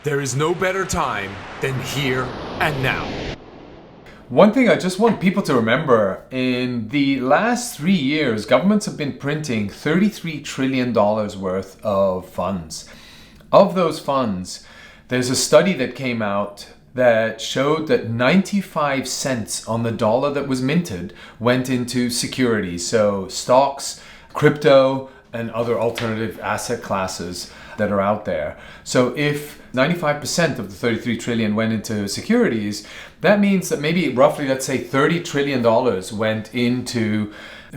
There is no better time than here and now. One thing I just want people to remember, in the last 3 years, governments have been printing $33 trillion worth of funds. Of those funds, there's a study that came out that showed that 95 cents on the dollar that was minted went into securities. So stocks, crypto, and other alternative asset classes that are out there. So if 95% of the 33 trillion went into securities, that means that maybe roughly, let's say $30 trillion went into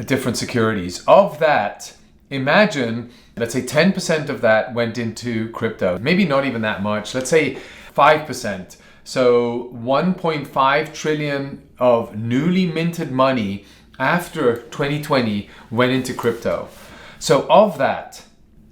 different securities. Of that, imagine, let's say 10% of that went into crypto. Maybe not even that much. Let's say 5%. So 1.5 trillion of newly minted money after 2020 went into crypto. So of that,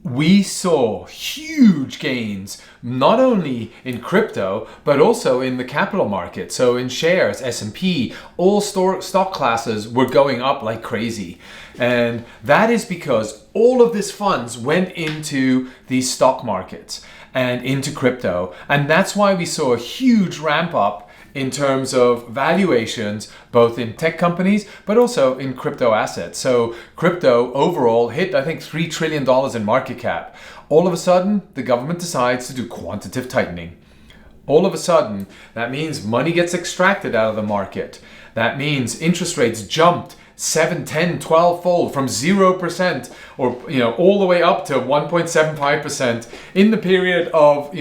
we saw huge gains, not only in crypto, but also in the capital market. So in shares, S&P, all stock classes were going up like crazy. And that is because all of these funds went into these stock markets and into crypto. And that's why we saw a huge ramp up in terms of valuations, both in tech companies, but also in crypto assets. So crypto overall hit, I think, $3 trillion in market cap. All of a sudden, the government decides to do quantitative tightening. All of a sudden, that means money gets extracted out of the market. That means interest rates jumped 7, 10, 12-fold from 0% or all the way up to 1.75% in the period of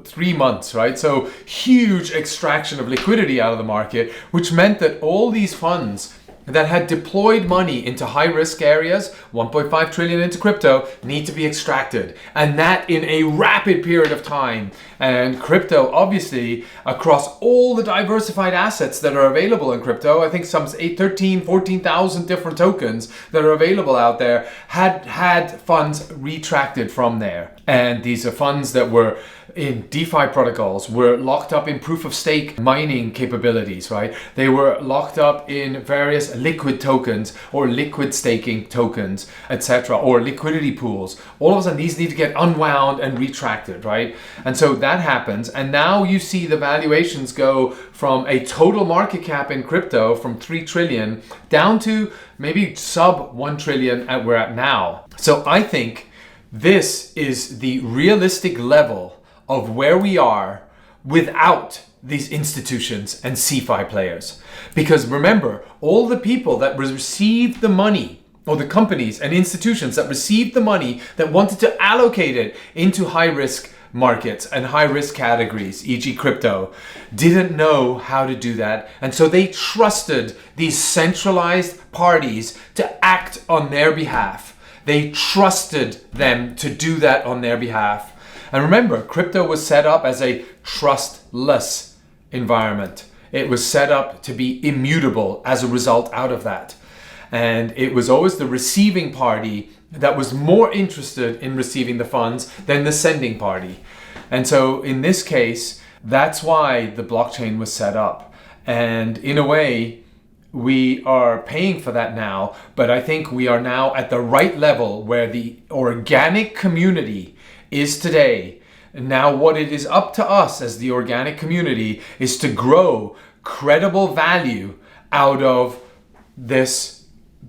3 months, right? So huge extraction of liquidity out of the market, which meant that all these funds that had deployed money into high risk areas, 1.5 trillion into crypto, need to be extracted. And that in a rapid period of time. And crypto, obviously, across all the diversified assets that are available in crypto, I think some 14,000 different tokens that are available out there, had funds retracted from there. And these are funds that were in DeFi protocols, were locked up in proof of stake mining capabilities, right? They were locked up in various liquid tokens or liquid staking tokens, etc., or liquidity pools. All of a sudden, these need to get unwound and retracted, right? And so that happens. And now you see the valuations go from a total market cap in crypto from 3 trillion down to maybe sub 1 trillion at we're at now. So I think this is the realistic level of where we are without these institutions and CeFi players. Because remember, all the people that received the money, or the companies and institutions that received the money that wanted to allocate it into high risk markets and high risk categories, e.g. crypto, didn't know how to do that. And so they trusted these centralized parties to act on their behalf. They trusted them to do that on their behalf. And remember, crypto was set up as a trustless environment. It was set up to be immutable as a result out of that. And it was always the receiving party that was more interested in receiving the funds than the sending party. And so in this case, that's why the blockchain was set up. And in a way, we are paying for that now, but I think we are now at the right level where the organic community is today. And now what it is up to us as the organic community is to grow credible value out of this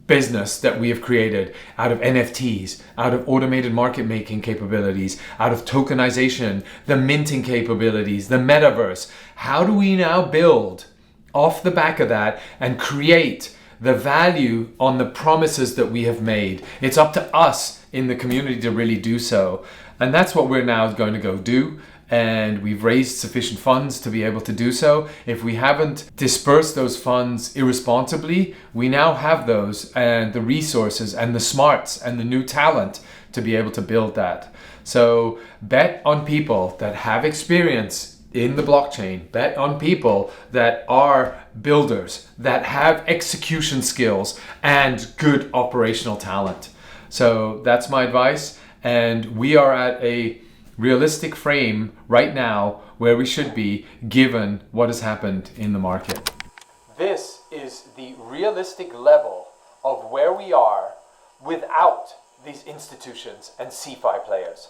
business that we have created, out of NFTs, out of automated market making capabilities, out of tokenization, the minting capabilities, the metaverse. How do we now build off the back of that and create the value on the promises that we have made? It's up to us in the community to really do so. And that's what we're now going to go do. And we've raised sufficient funds to be able to do so. If we haven't dispersed those funds irresponsibly, we now have those and the resources and the smarts and the new talent to be able to build that. So bet on people that have experience in the blockchain. Bet on people that are builders, that have execution skills and good operational talent. So that's my advice. And we are at a realistic frame right now where we should be given what has happened in the market. This is the realistic level of where we are without these institutions and CeFi players.